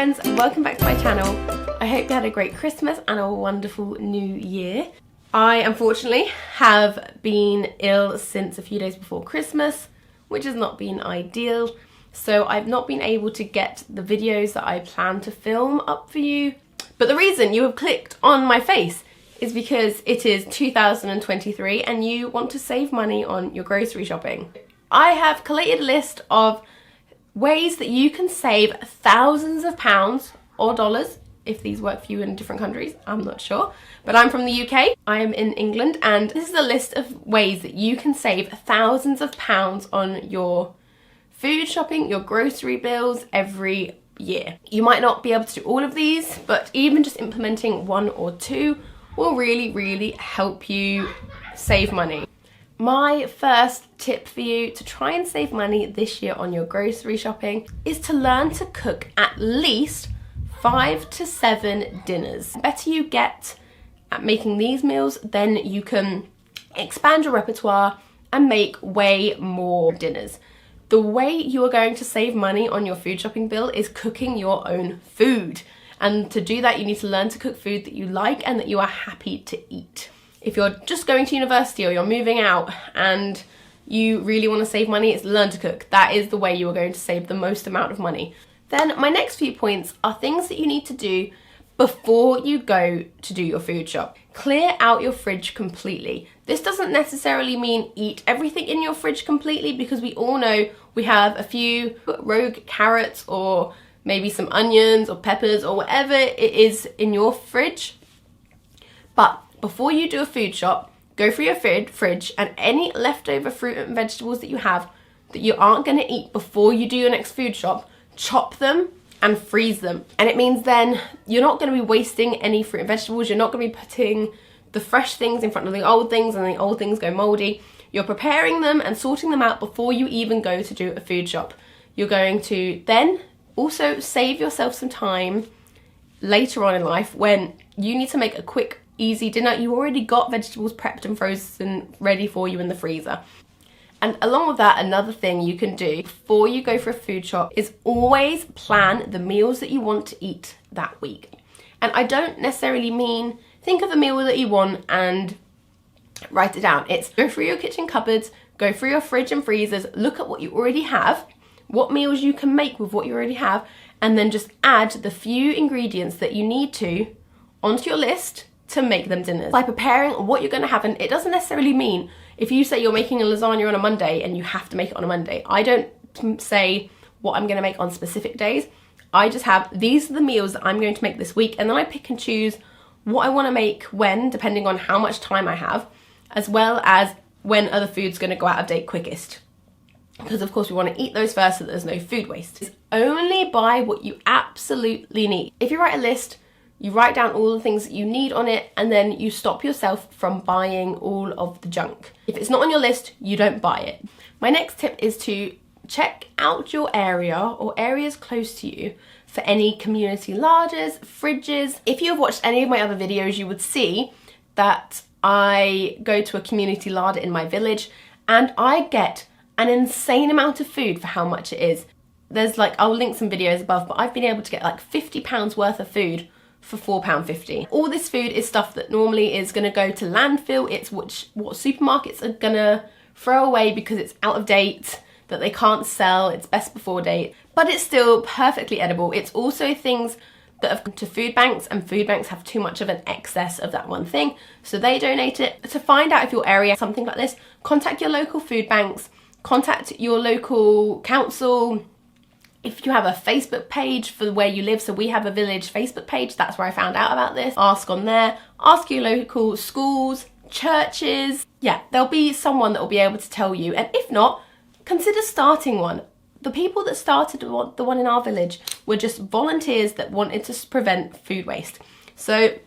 friends, welcome back to my channel. I hope you had a great Christmas and a wonderful new year. I unfortunately have been ill since a few days before Christmas, which has not been ideal. So I've not been able to get the videos that I plan to film up for you. But the reason you have clicked on my face is because it is 2023 and you want to save money on your grocery shopping. I have collated a list of ways that you can save thousands of pounds or dollars, if these work for you in different countries, I'm not sure. But I'm from the UK, I am in England, and this is a list of ways that you can save thousands of pounds on your food shopping, your grocery bills every year. You might not be able to do all of these, but even just implementing one or two will really help you save money. My first tip for you to try and save money this year on your grocery shopping is to learn to cook at least 5 to 7 dinners. The better you get at making these meals, then you can expand your repertoire and make way more dinners. The way you are going to save money on your food shopping bill is cooking your own food. And to do that, you need to learn to cook food that you like and that you are happy to eat. If you're just going to university or you're moving out and you really want to save money, it's learn to cook. That is the way you are going to save the most amount of money. Then my next few points are things that you need to do before you go to do your food shop. Clear out your fridge completely. This doesn't necessarily mean eat everything in your fridge completely, because we all know we have a few rogue carrots or maybe some onions or peppers or whatever it is in your fridge. But before you do a food shop, go through your fridge and any leftover fruit and vegetables that you have that you aren't going to eat before you do your next food shop, chop them and freeze them. And it means then you're not going to be wasting any fruit and vegetables. You're not going to be putting the fresh things in front of the old things and the old things go moldy. You're preparing them and sorting them out before you even go to do a food shop. You're going to then also save yourself some time later on in life when you need to make a quick, easy dinner. You already got vegetables prepped and frozen ready for you in the freezer. And along with that, another thing you can do before you go for a food shop is always plan the meals that you want to eat that week. And I don't necessarily mean think of a meal that you want and write it down. It's go through your kitchen cupboards, go through your fridge and freezers, look at what you already have, what meals you can make with what you already have, and then just add the few ingredients that you need to onto your list to make them dinners. By preparing what you're going to have, and it doesn't necessarily mean if you say you're making a lasagna on a Monday and you have to make it on a Monday. I don't say what I'm going to make on specific days. I just have, these are the meals that I'm going to make this week, and then I pick and choose what I want to make when, depending on how much time I have, as well as when other food's going to go out of date quickest. Because of course we want to eat those first so that there's no food waste. Only buy what you absolutely need. If you write a list, you write down all the things that you need on it, and then you stop yourself from buying all of the junk. If it's not on your list, you don't buy it. My next tip is to check out your area or areas close to you for any community larders, fridges. If you have watched any of my other videos, you would see that I go to a community larder in my village and I get an insane amount of food for how much it is. There's like, I'll link some videos above, but I've been able to get like £50 worth of food for £4.50. All this food is stuff that normally is going to go to landfill. It's what supermarkets are going to throw away because it's out of date, that they can't sell, it's best before date, but it's still perfectly edible. It's also things that have come to food banks, and food banks have too much of an excess of that one thing, so they donate it. To find out if your area has something like this, contact your local food banks, contact your local council. If you have a Facebook page for where you live, so we have a village Facebook page, that's where I found out about this. Ask on there, ask your local schools, churches. Yeah, there'll be someone that will be able to tell you. And if not, consider starting one. The people that started the one in our village were just volunteers that wanted to prevent food waste. So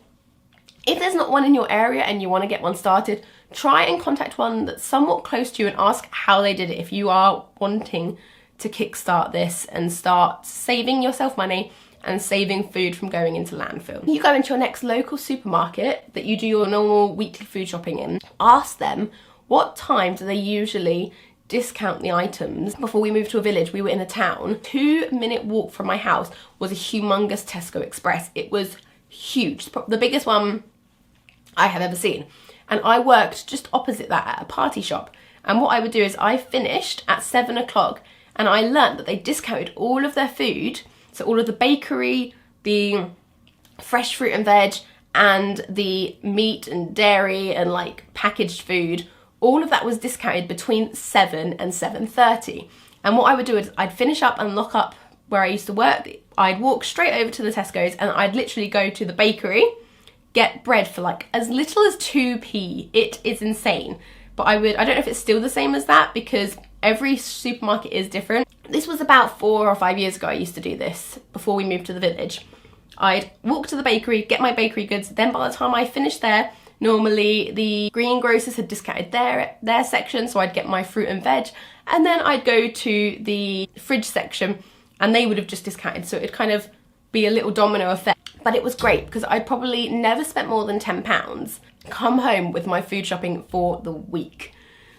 if there's not one in your area and you want to get one started, try and contact one that's somewhat close to you and ask how they did it if you are wanting to kickstart this and start saving yourself money and saving food from going into landfill. You go into your next local supermarket that you do your normal weekly food shopping in, ask them what time do they usually discount the items. Before we moved to a village, we were in a town. 2-minute walk from my house was a humongous Tesco Express. It was huge, the biggest one I have ever seen. And I worked just opposite that at a party shop. And what I would do is I finished at 7 o'clock and I learnt that they discounted all of their food. So all of the bakery, the fresh fruit and veg, and the meat and dairy and like packaged food, all of that was discounted between 7 and 7:30. And what I would do is I'd finish up and lock up where I used to work. I'd walk straight over to the Tesco's and I'd literally go to the bakery, get bread for like as little as 2p. It is insane. But I don't know if it's still the same as that because every supermarket is different. This was about 4 or 5 years ago I used to do this before we moved to the village. I'd walk to the bakery, get my bakery goods, then by the time I finished there, normally the greengrocers had discounted their section, so I'd get my fruit and veg, and then I'd go to the fridge section and they would have just discounted, so it'd kind of be a little domino effect. But it was great because I'd probably never spent more than £10, come home with my food shopping for the week.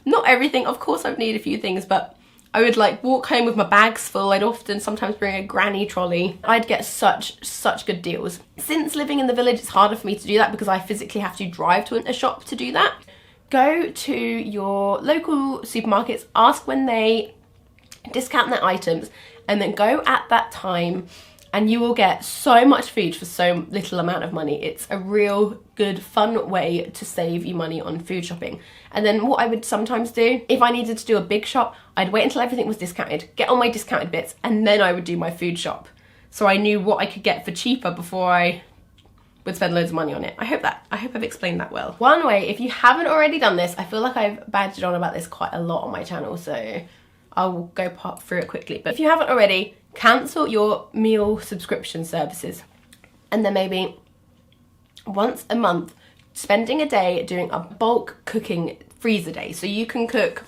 Not everything, of course I'd need a few things, but I would like walk home with my bags full. I'd often sometimes bring a granny trolley. I'd get such good deals. Since living in the village, it's harder for me to do that because I physically have to drive to a shop to do that. Go to your local supermarkets, ask when they discount their items, and then go at that time and you will get so much food for so little amount of money. It's a real good, fun way to save you money on food shopping. And then what I would sometimes do, if I needed to do a big shop, I'd wait until everything was discounted, get all my discounted bits, and then I would do my food shop. So I knew what I could get for cheaper before I would spend loads of money on it. I hope I've explained that well. One way, if you haven't already done this, I feel like I've badgered on about this quite a lot on my channel, so I'll go pop through it quickly. But if you haven't already, cancel your meal subscription services. And then maybe once a month, spending a day doing a bulk cooking freezer day. So you can cook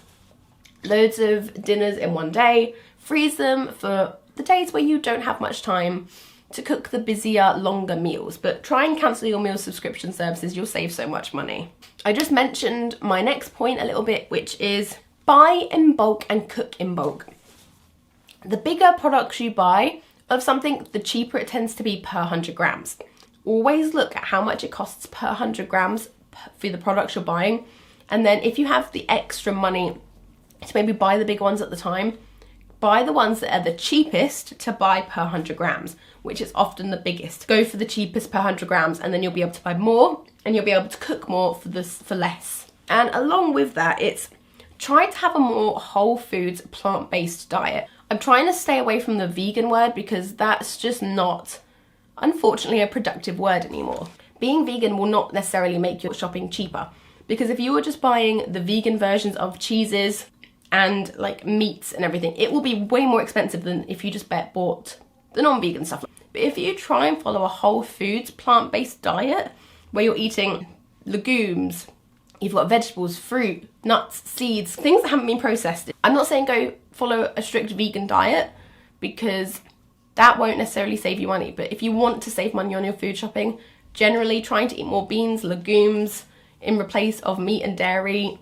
loads of dinners in one day, freeze them for the days where you don't have much time to cook the busier, longer meals. But try and cancel your meal subscription services, you'll save so much money. I just mentioned my next point a little bit, which is buy in bulk and cook in bulk. The bigger products you buy of something, the cheaper it tends to be per 100 grams. Always look at how much it costs per 100 grams for the products you're buying. And then if you have the extra money to maybe buy the big ones at the time, buy the ones that are the cheapest to buy per 100 grams, which is often the biggest. Go for the cheapest per 100 grams and then you'll be able to buy more and you'll be able to cook more for less. And along with that, it's try to have a more whole foods, plant-based diet. I'm trying to stay away from the vegan word because that's just not, unfortunately, a productive word anymore. Being vegan will not necessarily make your shopping cheaper because if you were just buying the vegan versions of cheeses and like meats and everything, it will be way more expensive than if you just bought the non-vegan stuff. But if you try and follow a whole foods, plant-based diet where you're eating legumes, you've got vegetables, fruit, nuts, seeds, things that haven't been processed. I'm not saying go follow a strict vegan diet because that won't necessarily save you money. But if you want to save money on your food shopping, generally trying to eat more beans, legumes in replace of meat and dairy,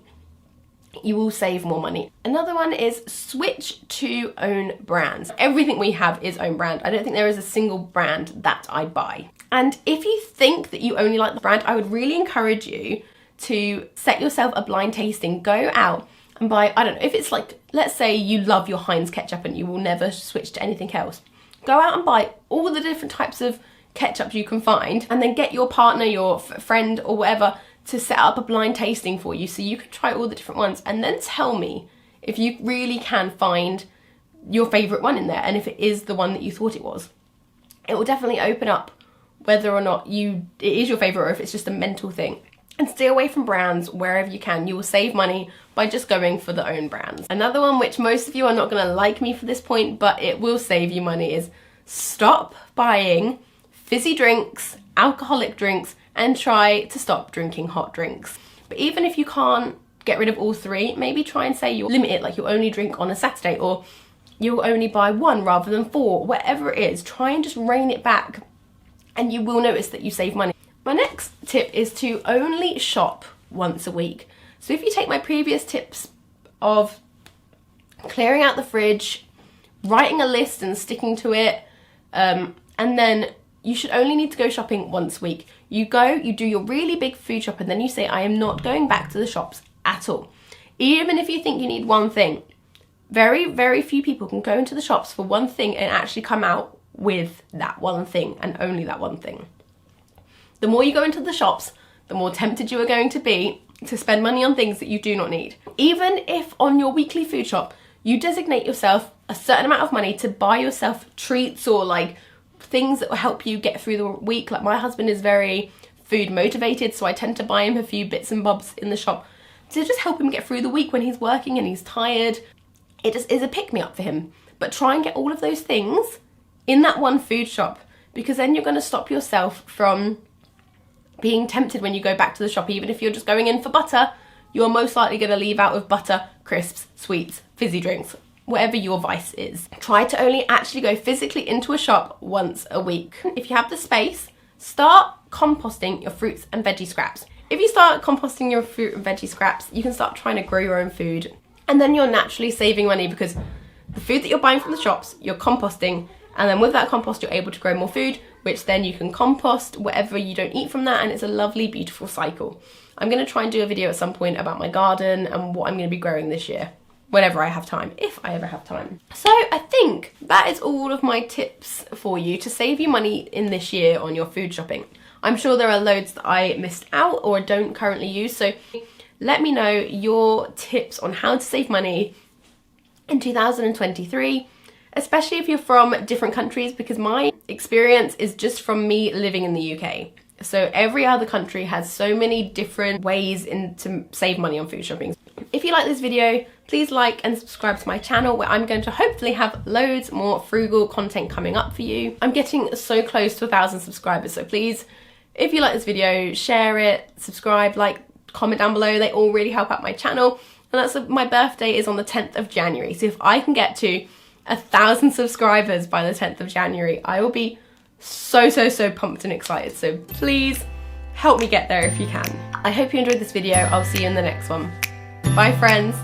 you will save more money. Another one is switch to own brands. Everything we have is own brand. I don't think there is a single brand that I buy. And if you think that you only like the brand, I would really encourage you to set yourself a blind tasting. Go out and buy, I don't know, if it's like, let's say you love your Heinz ketchup and you will never switch to anything else. Go out and buy all the different types of ketchup you can find and then get your partner, your friend or whatever to set up a blind tasting for you so you can try all the different ones and then tell me if you really can find your favourite one in there and if it is the one that you thought it was. It will definitely open up whether or not it is your favourite or if it's just a mental thing. And stay away from brands wherever you can. You will save money by just going for the own brands. Another one which most of you are not going to like me for this point, but it will save you money, is stop buying fizzy drinks, alcoholic drinks, and try to stop drinking hot drinks. But even if you can't get rid of all three, maybe try and say you'll limit it, like you'll only drink on a Saturday or you'll only buy one rather than four, whatever it is. Try and just rein it back and you will notice that you save money. My next tip is to only shop once a week. So if you take my previous tips of clearing out the fridge, writing a list and sticking to it, and then you should only need to go shopping once a week. You go, you do your really big food shop, and then you say, I am not going back to the shops at all. Even if you think you need one thing, very, very few people can go into the shops for one thing and actually come out with that one thing and only that one thing. The more you go into the shops, the more tempted you are going to be to spend money on things that you do not need. Even if on your weekly food shop, you designate yourself a certain amount of money to buy yourself treats or like things that will help you get through the week. Like my husband is very food motivated, so I tend to buy him a few bits and bobs in the shop to just help him get through the week when he's working and he's tired. It just is a pick-me-up for him. But try and get all of those things in that one food shop, because then you're going to stop yourself from being tempted when you go back to the shop. Even if you're just going in for butter, you're most likely going to leave out with butter, crisps, sweets, fizzy drinks, whatever your vice is. Try to only actually go physically into a shop once a week. If you have the space, start composting your fruits and veggie scraps. If you start composting your fruit and veggie scraps, you can start trying to grow your own food, and then you're naturally saving money because the food that you're buying from the shops, you're composting, and then with that compost you're able to grow more food, which then you can compost whatever you don't eat from that, and it's a lovely, beautiful cycle. I'm going to try and do a video at some point about my garden and what I'm going to be growing this year, whenever I have time, if I ever have time. So I think that is all of my tips for you to save you money in this year on your food shopping. I'm sure there are loads that I missed out or don't currently use, so let me know your tips on how to save money in 2023. Especially if you're from different countries, because my experience is just from me living in the UK. So every other country has so many different ways to save money on food shopping. If you like this video, please like and subscribe to my channel, where I'm going to hopefully have loads more frugal content coming up for you. I'm getting so close to 1,000 subscribers, so please, if you like this video, share it, subscribe, like, comment down below. They all really help out my channel. And my birthday is on the 10th of January. So if I can get to 1,000 subscribers by the 10th of January, I will be so pumped and excited. So please help me get there if you can. I hope you enjoyed this video. I'll see you in the next one. Bye friends.